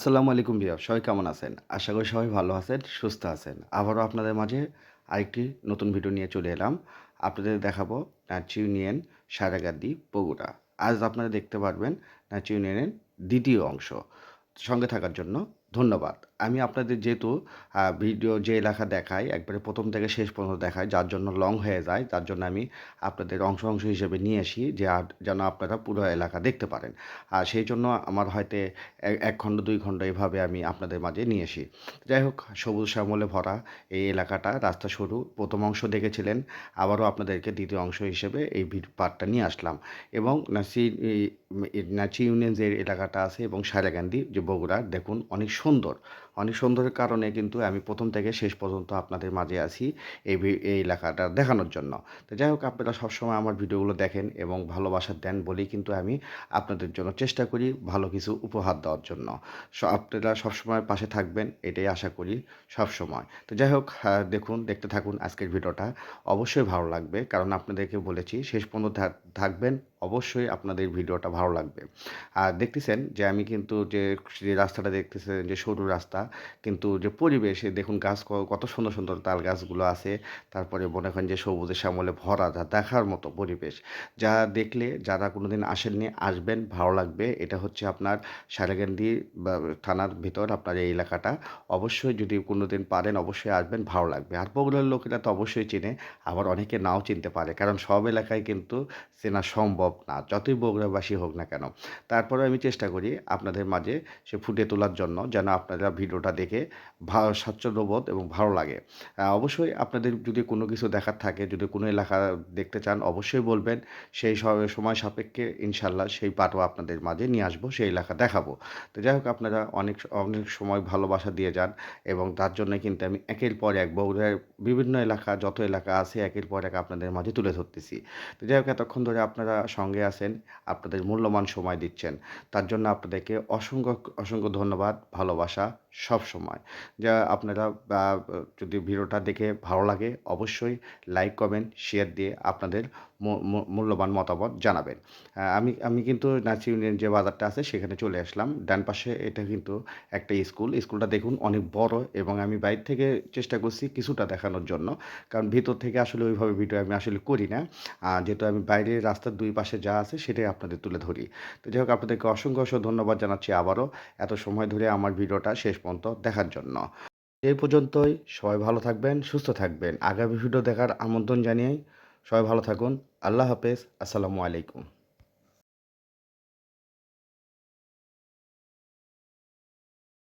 আসসালামু আলাইকুম ভিউয়ার, সবাই কেমন আছেন? আশা করি সবাই ভালো আছেন, সুস্থ আছেন। আবারও আপনাদের মাঝে আরেকটি নতুন ভিডিও নিয়ে চলে এলাম। আপনাদের দেখাবো নাচ ইউনিয়ন সারাগাদ্দি বগুড়া। আজ আপনারা দেখতে পারবেন নাচ ইউনিয়নের দ্বিতীয় অংশ। সঙ্গে থাকার জন্য ধন্যবাদ। আমি আপনাদের যেহেতু ভিডিও যে এলাকা দেখাই একবারে প্রথম থেকে শেষ পর্যন্ত দেখাই, যার জন্য লং হয়ে যায়, তার জন্য আমি আপনাদের অংশ অংশ হিসেবে নিয়ে আসি যে যেন আপনারা পুরো এলাকা দেখতে পারেন। আর সেই জন্য আমার হয়তো এক খণ্ড ২ খণ্ড এভাবে আমি আপনাদের মাঝে নিয়ে আসি। যাই হোক, সবুজ শ্যামলে ভরা এই এলাকাটা, রাস্তা সরু। প্রথম অংশ দেখেছিলেন, আবারও আপনাদেরকে দ্বিতীয় অংশ হিসেবে এই পার্টটা নিয়ে আসলাম। এবং নাচি ইউনিয়ন যে এলাকাটা আছে এবং সারেগান্ধী যে বগুড়ার, দেখুন অনেক সুন্দর। অনেক সুন্দরের কারণে কিন্তু আমি প্রথম থেকে শেষ পর্যন্ত আপনাদের মাঝে আছি এই এলাকাটা দেখানোর জন্য। তো যাই হোক, আপনারা সবসময় আমার ভিডিওগুলো দেখেন এবং ভালোবাসা দেন বলেই কিন্তু আমি আপনাদের জন্য চেষ্টা করি ভালো কিছু উপহার দেওয়ার জন্য। আপনারা সবসময় পাশে থাকবেন এটাই আশা করি সবসময়। তো যাই হোক, দেখুন, দেখতে থাকুন আজকের ভিডিওটা। অবশ্যই ভালো লাগবে, কারণ আপনাদেরকে বলেছি শেষ পর্যন্ত থাকবেন, অবশ্যই আপনাদের ভিডিওটা ভালো লাগবে। আর দেখতেছেন যে আমি কিন্তু যে রাস্তাটা দেখতেছেন, যে সরু রাস্তা, কিন্তু যে পরিবেশে দেখুন গাছ কত সুন্দর সুন্দর তাল গাছগুলো আছে। তারপরে মনে করেন যে সবুজে শ্যামলে ভরা, যা দেখার মতো পরিবেশ। যা দেখলে যারা কোনোদিন আসেননি আসবেন, ভালো লাগবে। এটা হচ্ছে আপনার সারেগান্ধী বা থানার ভিতর আপনার এই এলাকাটা। অবশ্যই যদি কোনোদিন পারেন অবশ্যই আসবেন, ভালো লাগবে। আর বগুড়ার লোকেরা তো অবশ্যই চেনে, আবার অনেকে নাও চিনতে পারে, কারণ সব এলাকায় কিন্তু চেনা সম্ভব না, যতই বগুড়াবাসী হোক না কেন। তারপরে আমি চেষ্টা করি আপনাদের মাঝে সে ফুটিয়ে তোলার জন্য, যেন আপনারা ভিডিওটা দেখে স্বাচ্ছন্দ্যবোধ এবং ভালো লাগে। অবশ্যই আপনাদের যদি কোনো কিছু দেখার থাকে, যদি কোনো এলাকা দেখতে চান অবশ্যই বলবেন। সেই সময় সাপেক্ষে ইনশাল্লাহ সেই পাঠও আপনাদের মাঝে নিয়ে আসবো, সেই এলাকা দেখাবো। তো যাই হোক, আপনারা অনেক অনেক সময় ভালোবাসা দিয়ে যান এবং তার জন্য কিন্তু আমি একের পর এক বগুড়ার বিভিন্ন এলাকা, যত এলাকা আছে একের পর এক আপনাদের মাঝে তুলে ধরতেছি। তো যাই হোক, এতক্ষণ ধরে আপনারা সঙ্গে আছেন, আপনাদের মূল্যবান সময় দিচ্ছেন, তার জন্য আপনাদেরকে অসংখ্য অসংখ্য ধন্যবাদ, ভালোবাসা সব সময়। যা আপনারা যদি ভিডিওটা দেখে ভালো লাগে অবশ্যই লাইক, কমেন্ট, শেয়ার দিয়ে আপনাদের মূল্যবান মতামত জানাবেন। আমি আমি কিন্তু নাচি ইউনিয়ন যে বাজারটা আছে সেখানে চলে আসলাম। ডান পাশে এটা কিন্তু একটা স্কুলটা দেখুন অনেক বড়, এবং আমি বাইরে থেকে চেষ্টা করছি কিছুটা দেখানোর জন্য, কারণ ভিতর থেকে আসলে ওইভাবে ভিডিও আমি আসলে করি না। যেহেতু আমি বাইরের রাস্তার দুই পাশে যা আছে সেটাই আপনাদের তুলে ধরি। তো যাই হোক, আপনাদেরকে অসংখ্য অসংখ্য ধন্যবাদ জানাচ্ছি আবারও এত সময় ধরে আমার ভিডিওটা শেষ পর্যন্ত দেখার জন্য। এই পর্যন্তই। সবাই ভালো থাকবেন, সুস্থ থাকবেন। আগামী ভিডিও দেখার আমন্ত্রণ জানিয়ে সবাই ভালো থাকুন। আল্লাহ হাফেজ। আসসালামু আলাইকুম।